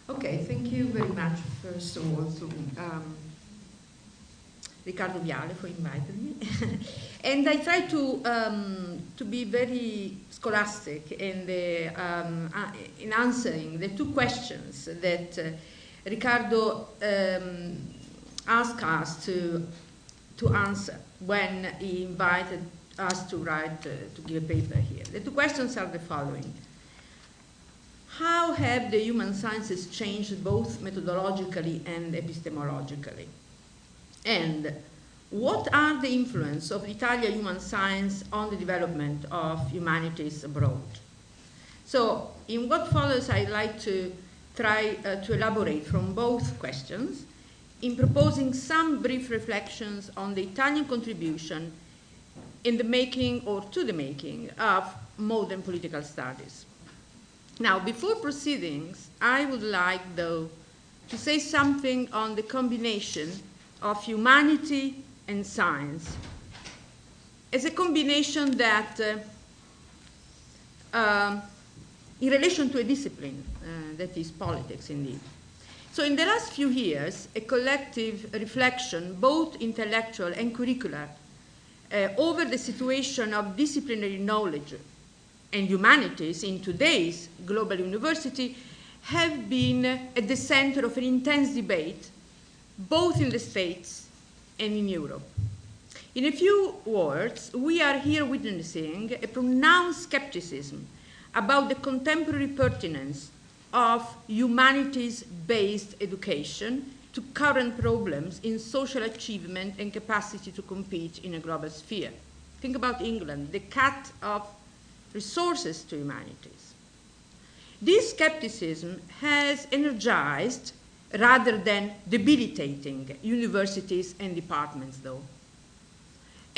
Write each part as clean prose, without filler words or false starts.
Okay, thank you very much, first of all, to Riccardo Viale for inviting me. And I try to be very scholastic in answering the two questions that Riccardo asked us to answer when he invited us to give a paper here. The two questions are the following. How have the human sciences changed both methodologically and epistemologically? And what are the influence of Italian human science on the development of humanities abroad? So in what follows, I'd like to try to elaborate from both questions in proposing some brief reflections on the Italian contribution in the making or to the making of modern political studies. Now, before proceedings, I would like, though, to say something on the combination of humanity and science as a combination that, in relation to a discipline that is politics, indeed. So in the last few years, a collective reflection, both intellectual and curricular, over the situation of disciplinary knowledge and humanities in today's global university have been at the center of an intense debate, both in the States and in Europe. In a few words, we are here witnessing a pronounced skepticism about the contemporary pertinence of humanities-based education to current problems in social achievement and capacity to compete in a global sphere. Think about England, the cut of resources to humanities. This skepticism has energized rather than debilitating universities and departments, though,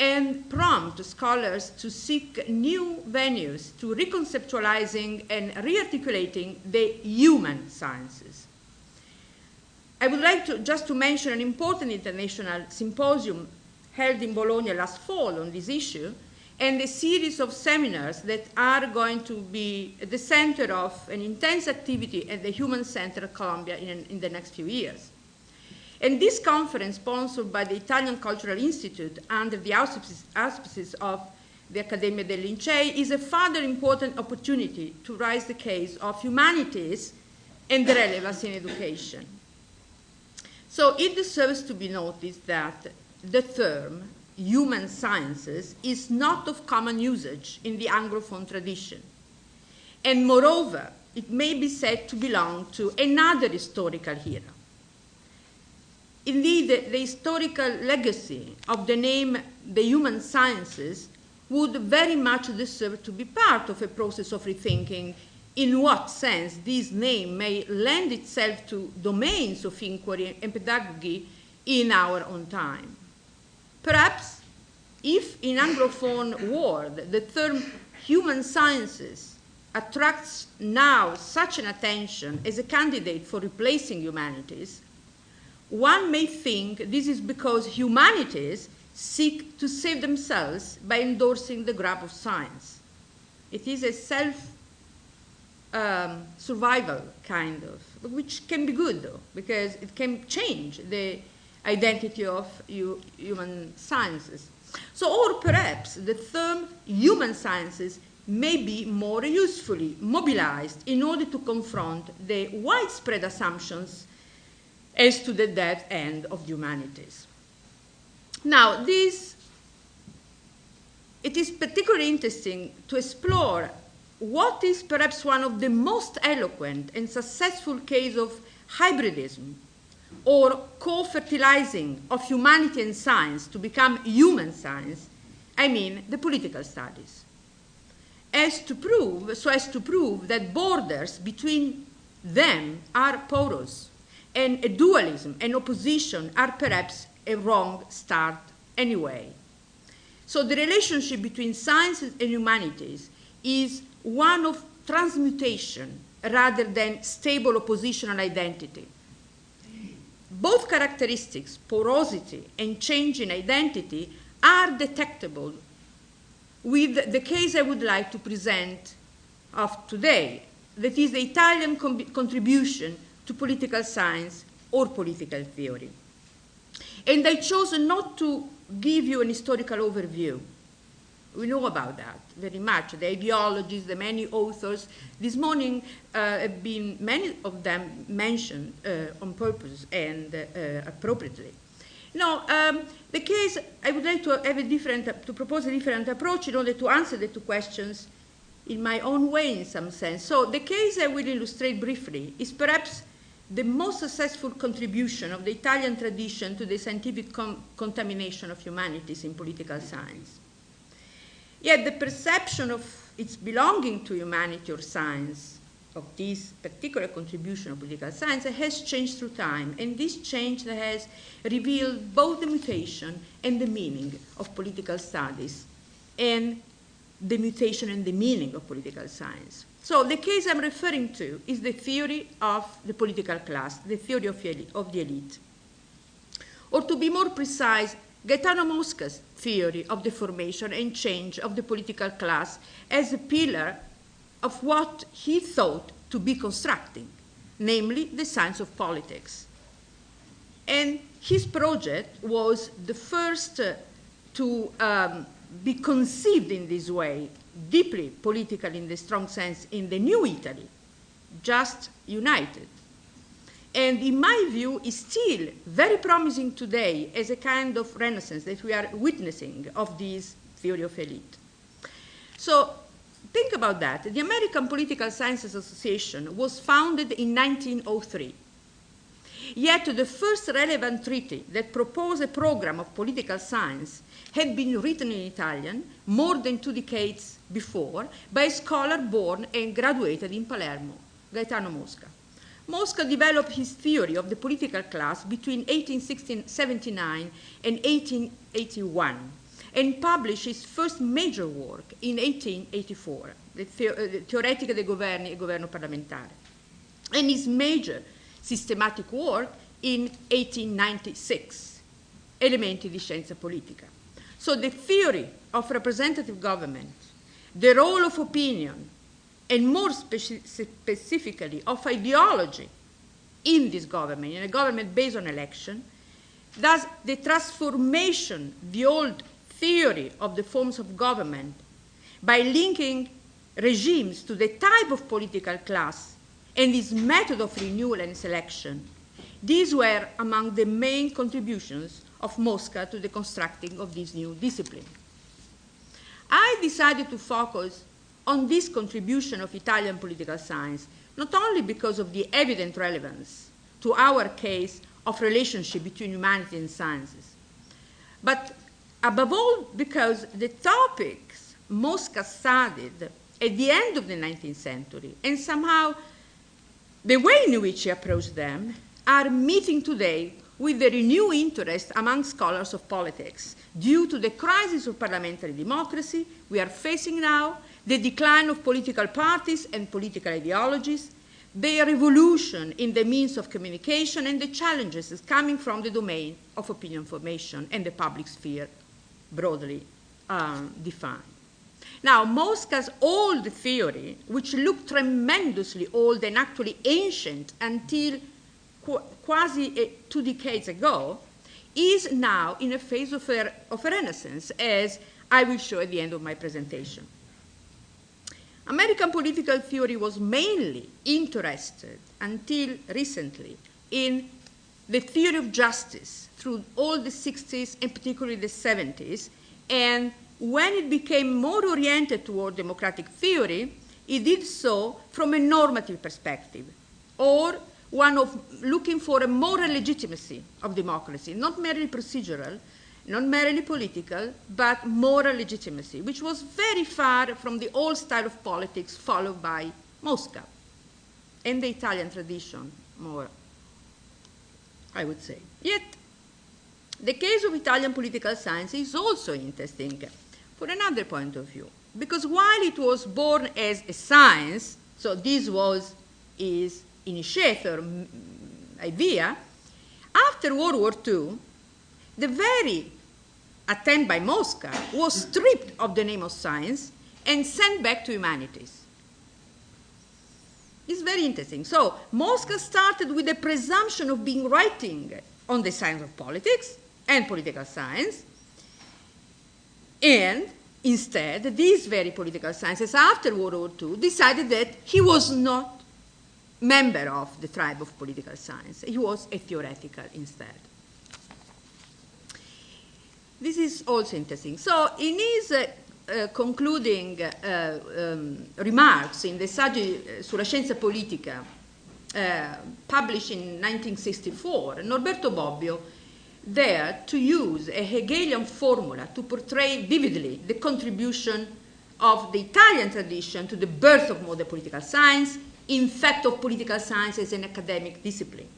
and prompt scholars to seek new venues to reconceptualizing and rearticulating the human sciences. I would like to just to mention an important international symposium held in Bologna last fall on this issue, and a series of seminars that are going to be at the center of an intense activity at the Human Center at Columbia in the next few years. And this conference, sponsored by the Italian Cultural Institute under the auspices of the Accademia dei Lincei, is a further important opportunity to raise the case of humanities and the relevance in education. So it deserves to be noticed that the term human sciences is not of common usage in the Anglophone tradition. And moreover, it may be said to belong to another historical era. Indeed, the historical legacy of the name the human sciences would very much deserve to be part of a process of rethinking in what sense this name may lend itself to domains of inquiry and pedagogy in our own time. Perhaps, if in Anglophone world the term human sciences attracts now such an attention as a candidate for replacing humanities, one may think this is because humanities seek to save themselves by endorsing the grab of science. It is a self-survival kind of, which can be good though, because it can change the identity of human sciences. So, or perhaps the term human sciences may be more usefully mobilized in order to confront the widespread assumptions as to the dead end of humanities. Now, it is particularly interesting to explore what is perhaps one of the most eloquent and successful cases of hybridism or co-fertilizing of humanity and science to become human science, I mean the political studies, so as to prove that borders between them are porous, and a dualism and opposition are perhaps a wrong start anyway. So the relationship between sciences and humanities is one of transmutation rather than stable oppositional identity. Both characteristics, porosity and change in identity, are detectable with the case I would like to present of today, that is the Italian contribution to political science or political theory. And I chose not to give you an historical overview. We know about that very much. The ideologies, the many authors. This morning have been many of them mentioned on purpose and appropriately. Now, the case, I would like to have to propose a different approach in order to answer the two questions in my own way, in some sense. So the case I will illustrate briefly is perhaps the most successful contribution of the Italian tradition to the scientific contamination of humanities in political science. Yet the perception of its belonging to humanity or science, of this particular contribution of political science, has changed through time, and this change has revealed both the mutation and the meaning of political studies, and the mutation and the meaning of political science. So the case I'm referring to is the theory of the political class, the theory of the elite. Or to be more precise, Gaetano Mosca's theory of the formation and change of the political class as a pillar of what he thought to be constructing, namely the science of politics. And his project was the first to be conceived in this way, deeply political in the strong sense, in the new Italy, just united. And in my view, is still very promising today as a kind of renaissance that we are witnessing of this theory of elite. So think about that. The American Political Sciences Association was founded in 1903. Yet the first relevant treaty that proposed a program of political science had been written in Italian more than 2 decades before by a scholar born and graduated in Palermo, Gaetano Mosca. Mosca developed his theory of the political class between 1879 and 1881 and published his first major work in 1884, the Teoretica dei Governi e Governo Parlamentare, and his major systematic work in 1896, Elementi di Scienza Politica. So the theory of representative government, the role of opinion, and more specifically of ideology in this government, in a government based on election, thus the transformation, the old theory of the forms of government by linking regimes to the type of political class and this method of renewal and selection, these were among the main contributions of Mosca to the constructing of this new discipline. I decided to focus on this contribution of Italian political science, not only because of the evident relevance to our case of relationship between humanity and sciences, but above all because the topics Mosca studied at the end of the 19th century and somehow the way in which he approached them are meeting today with the renewed interest among scholars of politics due to the crisis of parliamentary democracy we are facing now, the decline of political parties and political ideologies, their revolution in the means of communication, and the challenges coming from the domain of opinion formation and the public sphere broadly defined. Now, Mosca's old theory, which looked tremendously old and actually ancient until quasi 2 decades ago, is now in a phase of a renaissance, as I will show at the end of my presentation. American political theory was mainly interested, until recently, in the theory of justice through all the 60s and particularly the 70s, and when it became more oriented toward democratic theory, it did so from a normative perspective, or one of looking for a moral legitimacy of democracy, not merely procedural, not merely political, but moral legitimacy, which was very far from the old style of politics followed by Mosca and the Italian tradition more, I would say. Yet, the case of Italian political science is also interesting for another point of view, because while it was born as a science, so this was its initiator idea, after World War II, the very attempt by Mosca was stripped of the name of science and sent back to humanities. It's very interesting. So Mosca started with the presumption of being writing on the science of politics and political science, and instead, these very political sciences, after World War II, decided that he was not member of the tribe of political science. He was a theoretical instead. This is also interesting. So in his concluding remarks in the Saggi sulla scienza politica, published in 1964, Norberto Bobbio dared to use a Hegelian formula to portray vividly the contribution of the Italian tradition to the birth of modern political science, in fact of political science as an academic discipline.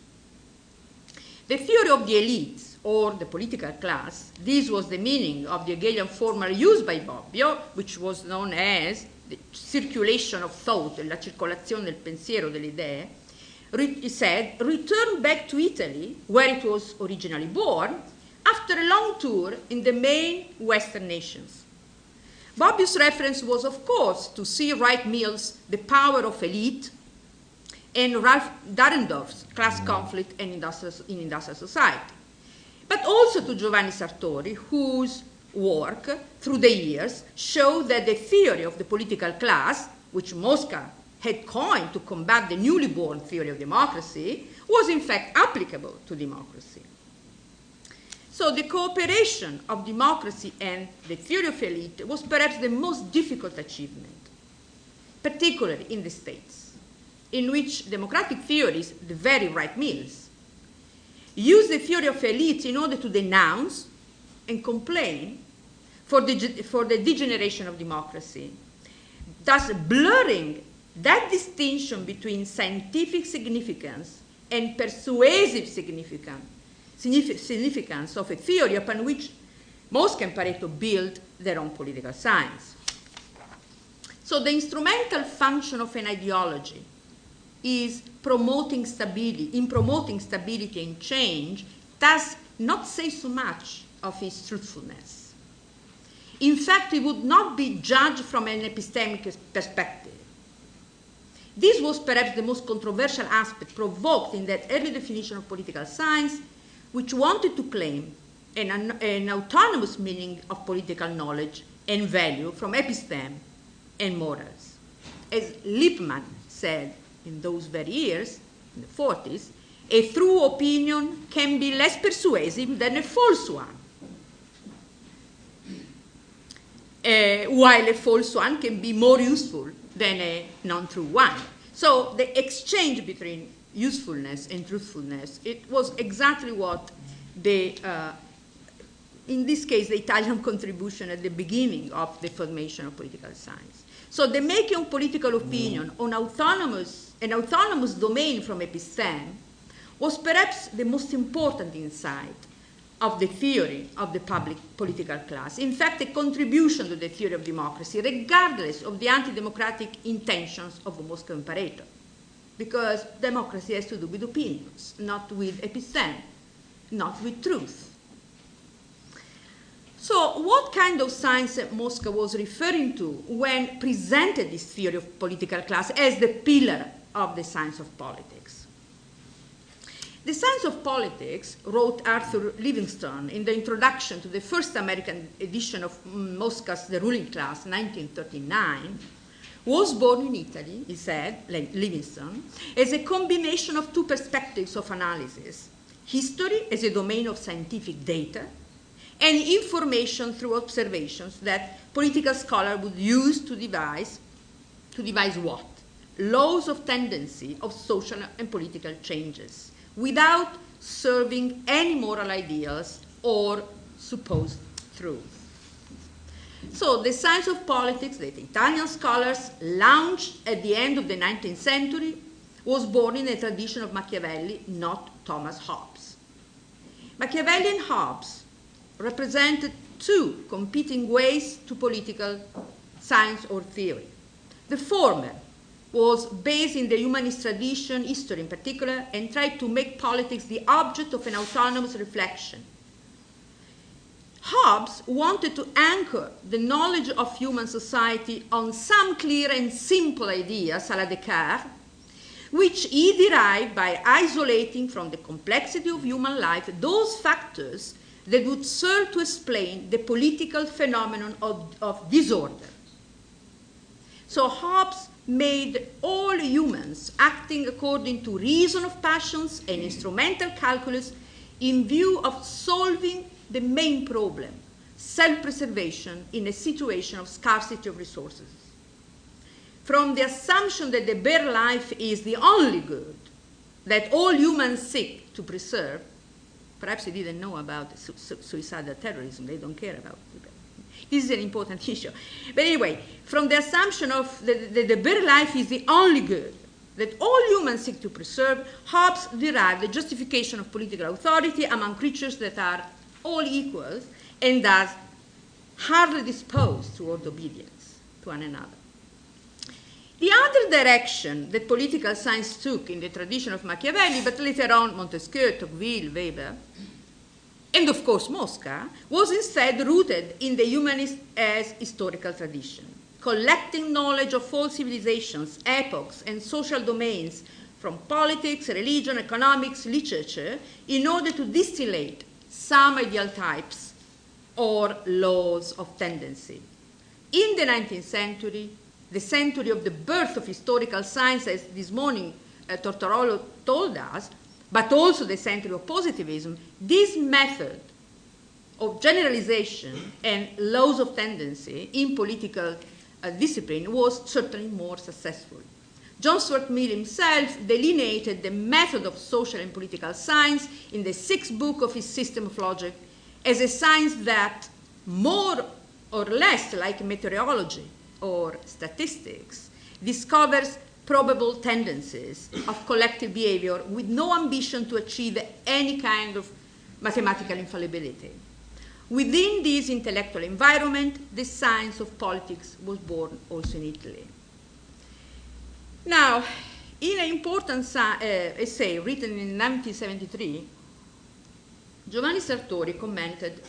The theory of the elites, or the political class, this was the meaning of the Hegelian formula used by Bobbio, which was known as the circulation of thought, la circolazione del pensiero, delle idee. He said, returned back to Italy, where it was originally born, after a long tour in the main Western nations. Bobbio's reference was, of course, to C. Wright Mill's The Power of Elite and Ralph Dahrendorf's Class Conflict in Industrial Society, but also to Giovanni Sartori, whose work through the years showed that the theory of the political class, which Mosca had coined to combat the newly born theory of democracy, was in fact applicable to democracy. So the cooperation of democracy and the theory of elite was perhaps the most difficult achievement, particularly in the States, in which democratic theories, the very Wright Mills, use the theory of elite in order to denounce and complain for the degeneration of democracy, thus blurring that distinction between scientific significance and persuasive significance of a theory upon which Mosca and Pareto built their own political science. So the instrumental function of an ideology is promoting stability and change, does not say so much of its truthfulness. In fact, it would not be judged from an epistemic perspective. This was perhaps the most controversial aspect provoked in that early definition of political science, which wanted to claim an autonomous meaning of political knowledge and value from episteme and morals. As Lippmann said in those very years, in the 40s, a true opinion can be less persuasive than a false one, while a false one can be more useful than a non-true one. So the exchange between usefulness and truthfulness, it was exactly what in this case, the Italian contribution at the beginning of the formation of political science. So the making of political opinion on an autonomous domain from episteme was perhaps the most important insight of the theory of the public political class. In fact, a contribution to the theory of democracy, regardless of the anti-democratic intentions of Mosca and Pareto, because democracy has to do with opinions, not with episteme, not with truth. So what kind of science Mosca was referring to when presented this theory of political class as the pillar of the science of politics? The Science of Politics, wrote Arthur Livingstone in the introduction to the first American edition of Mosca's The Ruling Class, 1939, was born in Italy, he said, Livingstone, as a combination of two perspectives of analysis: history as a domain of scientific data, and information through observations that political scholars would use to devise what? Laws of tendency of social and political changes, without serving any moral ideals or supposed truth. So the Science of Politics that Italian scholars launched at the end of the 19th century was born in a tradition of Machiavelli, not Thomas Hobbes. Machiavelli and Hobbes represented two competing ways to political science or theory. The former was based in the humanist tradition, history in particular, and tried to make politics the object of an autonomous reflection. Hobbes wanted to anchor the knowledge of human society on some clear and simple ideas, à la Descartes, which he derived by isolating from the complexity of human life those factors that would serve to explain the political phenomenon of disorder. So Hobbes made all humans acting according to reason of passions and instrumental calculus in view of solving the main problem, self-preservation in a situation of scarcity of resources. From the assumption that the bare life is the only good that all humans seek to preserve, perhaps they didn't know about suicidal terrorism, they don't care about it. This is an important issue. But anyway, from the assumption of that the bare life is the only good that all humans seek to preserve, Hobbes derived the justification of political authority among creatures that are all equals and thus hardly disposed toward obedience to one another. The other direction that political science took in the tradition of Machiavelli, but later on Montesquieu, Tocqueville, Weber, and of course Mosca, was instead rooted in the humanist as historical tradition, collecting knowledge of all civilizations, epochs, and social domains from politics, religion, economics, literature, in order to distillate some ideal types or laws of tendency. In the 19th century, the century of the birth of historical science, as this morning Tortorolo told us, but also the century of positivism, this method of generalization and laws of tendency in political discipline was certainly more successful. John Stuart Mill himself delineated the method of social and political science in the 6th book of his System of Logic as a science that, more or less like meteorology or statistics, discovers probable tendencies of collective behavior with no ambition to achieve any kind of mathematical infallibility. Within this intellectual environment, the science of politics was born also in Italy. Now, in an important essay written in 1973, Giovanni Sartori commented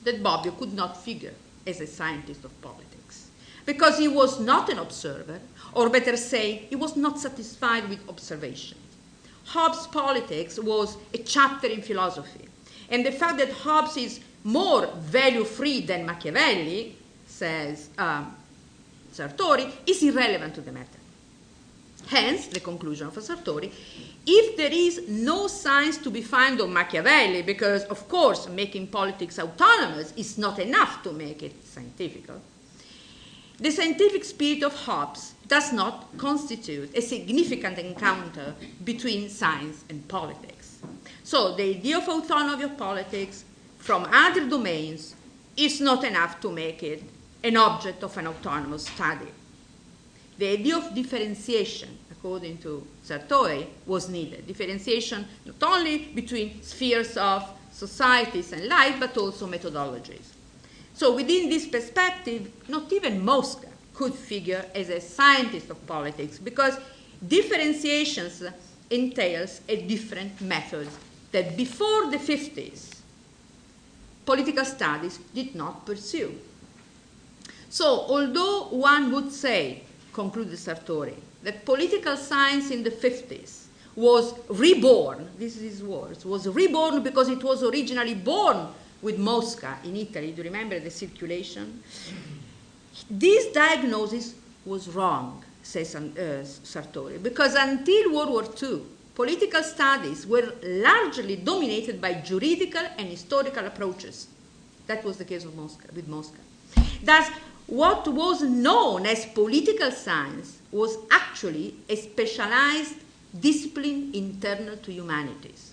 that Bobbio could not figure as a scientist of politics because he was not an observer, or better say, he was not satisfied with observation. Hobbes' politics was a chapter in philosophy, and the fact that Hobbes is more value-free than Machiavelli, says Sartori, is irrelevant to the matter. Hence, the conclusion of Sartori, if there is no science to be found on Machiavelli, because, of course, making politics autonomous is not enough to make it scientific, the scientific spirit of Hobbes does not constitute a significant encounter between science and politics. So the idea of autonomy of politics from other domains is not enough to make it an object of an autonomous study. The idea of differentiation, according to Sartori, was needed. Differentiation not only between spheres of societies and life, but also methodologies. So within this perspective, not even Mosca could figure as a scientist of politics because differentiations entails a different method that before the 50s, political studies did not pursue. So although one would say, concluded Sartori, that political science in the 50s was reborn, this is his words, was reborn because it was originally born with Mosca in Italy. Do you remember the circulation? This diagnosis was wrong, says Sartori, because until World War II, political studies were largely dominated by juridical and historical approaches. That was the case of with Mosca. Thus, what was known as political science was actually a specialized discipline internal to humanities.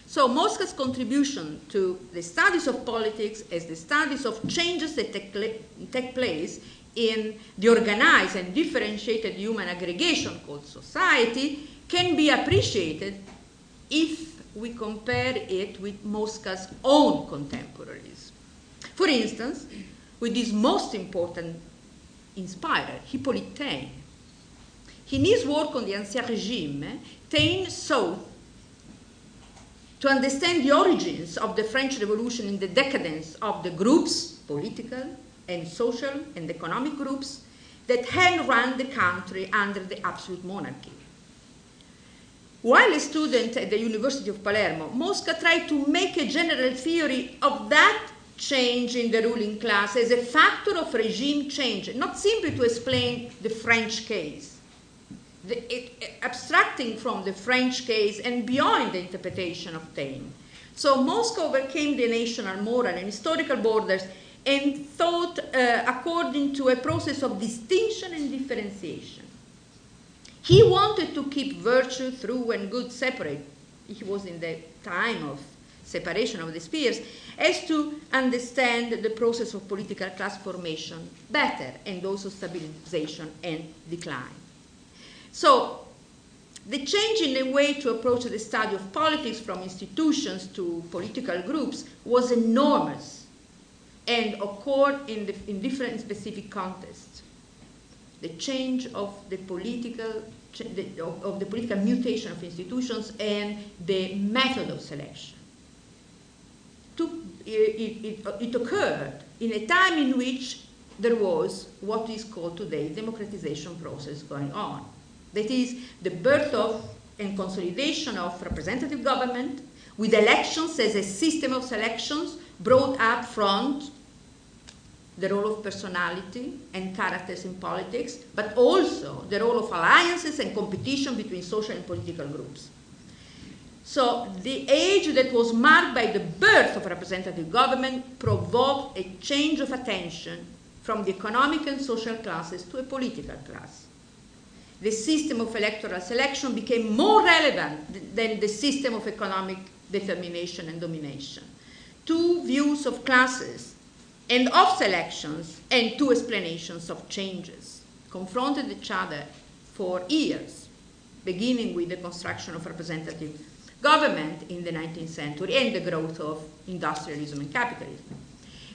So Mosca's contribution to the studies of politics as the studies of changes that take place in the organized and differentiated human aggregation called society can be appreciated if we compare it with Mosca's own contemporaries. For instance, with his most important inspirer, Hippolyte Taine. In his work on the Ancien Régime, Taine sought to understand the origins of the French Revolution in the decadence of the groups, political and social and economic groups, that had run the country under the absolute monarchy. While a student at the University of Palermo, Mosca tried to make a general theory of that change in the ruling class as a factor of regime change, not simply to explain the French case, abstracting from the French case and beyond the interpretation of Taine. So Mosca overcame the national, moral, and historical borders and thought according to a process of distinction and differentiation. He wanted to keep virtue, true, and good separate. He was in the time of separation of the spheres, as to understand the process of political class formation better, and also stabilization and decline. So the change in the way to approach the study of politics from institutions to political groups was enormous and occurred in different specific contexts. The change of the political mutation of institutions and the method of selection. It occurred in a time in which there was what is called today democratization process going on. That is the birth of and consolidation of representative government with elections as a system of selections brought up front the role of personality and characters in politics, but also the role of alliances and competition between social and political groups. So the age that was marked by the birth of representative government provoked a change of attention from the economic and social classes to a political class. The system of electoral selection became more relevant than the system of economic determination and domination. Two views of classes and of selections and two explanations of changes confronted each other for years, beginning with the construction of representative government in the 19th century and the growth of industrialism and capitalism.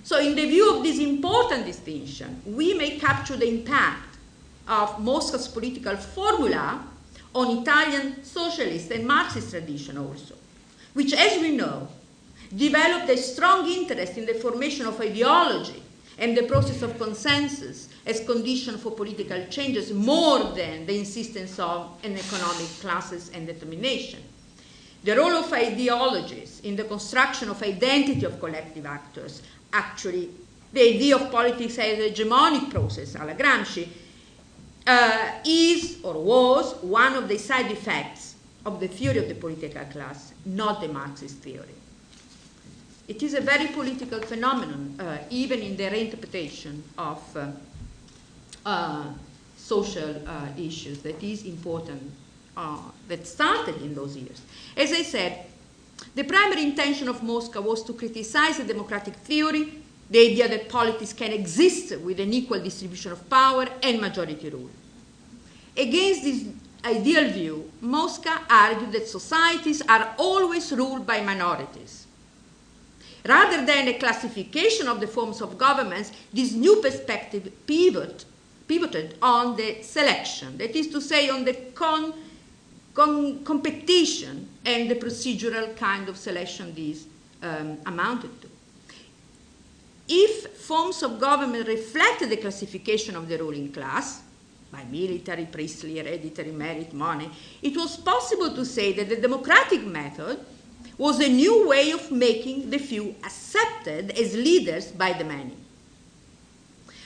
So in the view of this important distinction, we may capture the impact of Mosca's political formula on Italian socialist and Marxist tradition also, which, as we know, developed a strong interest in the formation of ideology and the process of consensus as condition for political changes more than the insistence of an economic classes and determination. The role of ideologies in the construction of identity of collective actors, actually the idea of politics as a hegemonic process, a la Gramsci, is or was one of the side effects of the theory of the political class, not the Marxist theory. It is a very political phenomenon, even in the reinterpretation of social issues that is important, that started in those years. As I said, the primary intention of Mosca was to criticize the democratic theory, the idea that politics can exist with an equal distribution of power and majority rule. Against this ideal view, Mosca argued that societies are always ruled by minorities. Rather than a classification of the forms of governments, this new perspective pivoted on the selection, that is to say, on the competition and the procedural kind of selection these amounted to. If forms of government reflected the classification of the ruling class, by military, priestly, hereditary, merit, money, it was possible to say that the democratic method was a new way of making the few accepted as leaders by the many.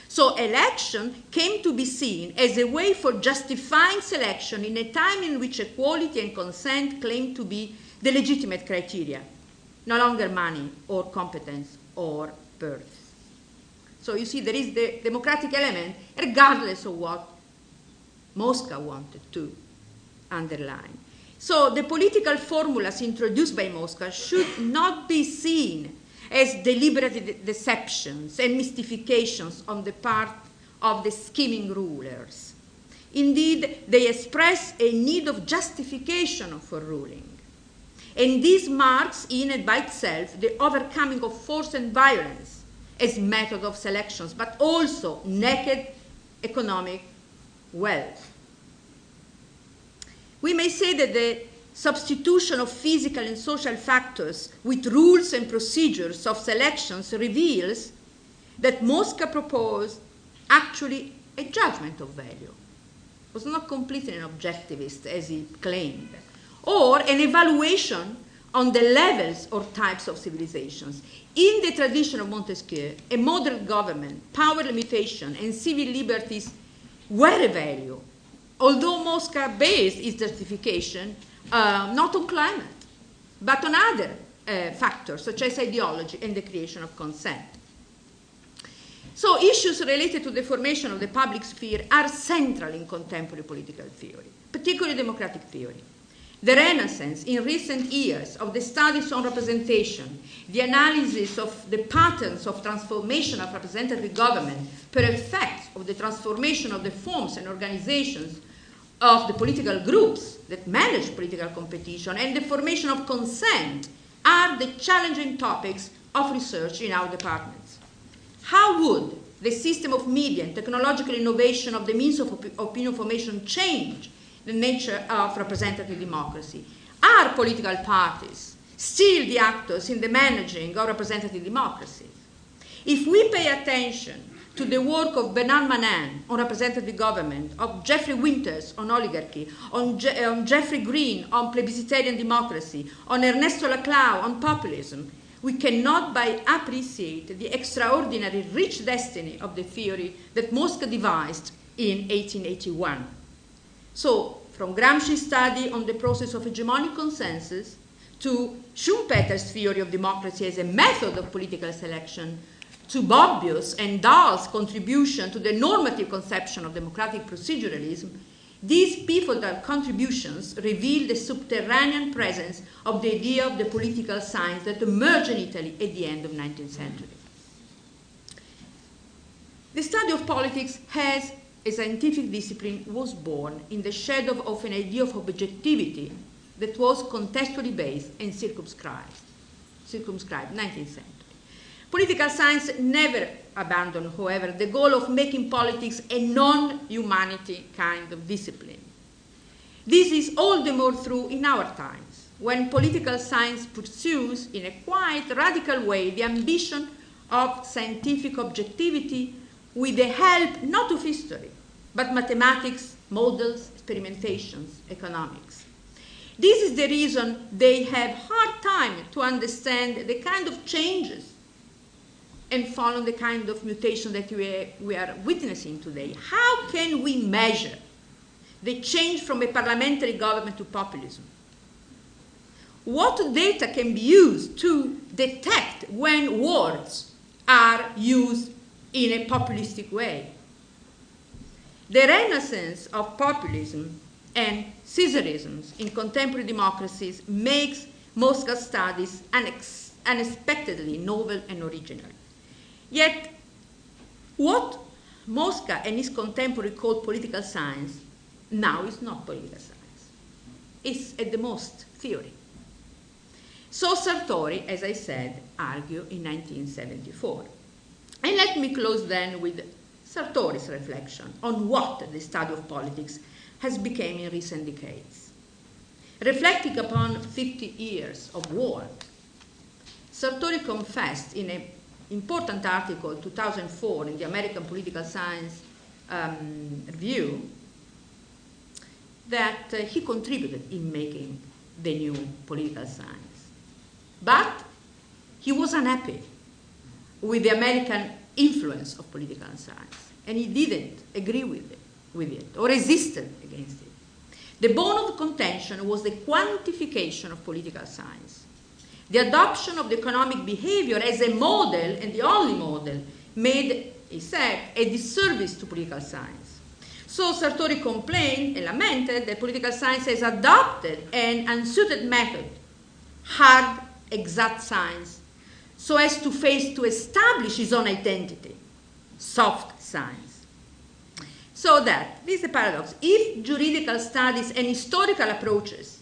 So election came to be seen as a way for justifying selection in a time in which equality and consent claimed to be the legitimate criteria, no longer money or competence or birth. So you see, there is the democratic element, regardless of what Mosca wanted to underline. So the political formulas introduced by Mosca should not be seen as deliberate deceptions and mystifications on the part of the scheming rulers. Indeed, they express a need of justification for ruling. And this marks in and by itself the overcoming of force and violence as method of selections, but also naked economic wealth. We may say that the substitution of physical and social factors with rules and procedures of selections reveals that Mosca proposed actually a judgment of value. It was not completely an objectivist, as he claimed, or an evaluation on the levels or types of civilizations. In the tradition of Montesquieu, a moderate government, power limitation, and civil liberties were a value, although Mosca based its justification not on climate, but on other factors, such as ideology and the creation of consent. So issues related to the formation of the public sphere are central in contemporary political theory, particularly democratic theory. The renaissance in recent years of the studies on representation, the analysis of the patterns of transformation of representative government per effect of the transformation of the forms and organizations of the political groups that manage political competition, and the formation of consent are the challenging topics of research in our departments. How would the system of media and technological innovation of the means of opinion formation change the nature of representative democracy? Are political parties still the actors in the managing of representative democracy? If we pay attention to the work of Bernard Manin on representative government, of Geoffrey Winters on oligarchy, on Geoffrey Green on plebiscitarian democracy, on Ernesto Laclau on populism, we cannot but appreciate the extraordinary rich destiny of the theory that Mosca devised in 1881. So, from Gramsci's study on the process of hegemonic consensus to Schumpeter's theory of democracy as a method of political selection, to Bobbius and Dahl's contribution to the normative conception of democratic proceduralism, these pivotal contributions reveal the subterranean presence of the idea of the political science that emerged in Italy at the end of the 19th century. The study of politics as a scientific discipline was born in the shadow of an idea of objectivity that was contextually based and circumscribed 19th century. Political science never abandoned, however, the goal of making politics a non-humanity kind of discipline. This is all the more true in our times, when political science pursues in a quite radical way the ambition of scientific objectivity with the help not of history, but mathematics, models, experimentations, economics. This is the reason they have hard time to understand the kind of changes and follow the kind of mutation that we are witnessing today. How can we measure the change from a parliamentary government to populism? What data can be used to detect when words are used in a populistic way? The renaissance of populism and Caesarisms in contemporary democracies makes Mosca's studies unexpectedly novel and original. Yet, what Mosca and his contemporary called political science now is not political science. It's at the most theory. So Sartori, as I said, argued in 1974. And let me close then with Sartori's reflection on what the study of politics has become in recent decades. Reflecting upon 50 years of war, Sartori confessed in an important article, 2004, in the American Political Science Review, that he contributed in making the new political science. But he was unhappy with the American influence of political science, and he didn't agree with it or resisted against it. The bone of contention was the quantification of political science. The adoption of the economic behavior as a model, and the only model, made, he said, a disservice to political science. So Sartori complained and lamented that political science has adopted an unsuited method, hard, exact science, so as to face to establish his own identity, soft science. So that, this is the paradox, if juridical studies and historical approaches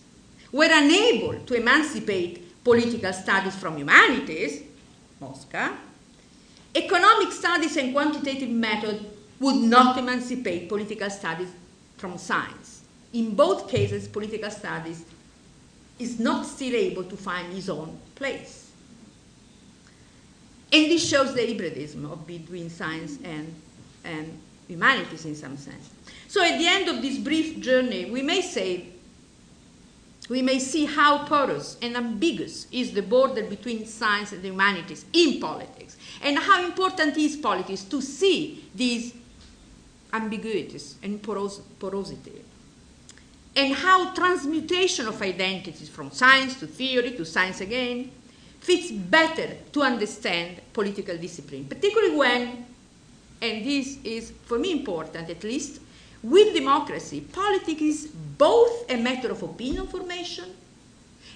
were unable to emancipate political studies from humanities, Mosca, economic studies and quantitative method would not emancipate political studies from science. In both cases, political studies is not still able to find its own place. And this shows the hybridism of between science and humanities in some sense. So at the end of this brief journey, we may see how porous and ambiguous is the border between science and the humanities in politics, and how important is politics to see these ambiguities and porosity, and how transmutation of identities from science to theory to science again fits better to understand political discipline, particularly when, and this is for me important at least, with democracy, politics is both a matter of opinion formation,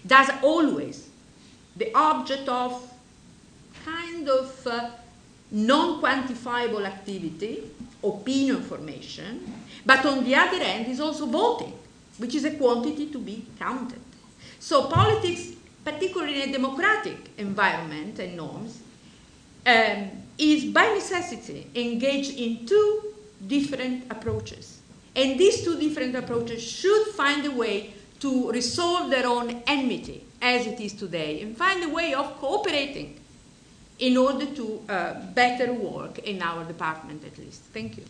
thus always the object of kind of non-quantifiable activity, opinion formation, but on the other hand is also voting, which is a quantity to be counted. So politics, particularly in a democratic environment and norms, is by necessity engaged in two different approaches. And these two different approaches should find a way to resolve their own enmity, as it is today, and find a way of cooperating in order to better work in our department, at least. Thank you.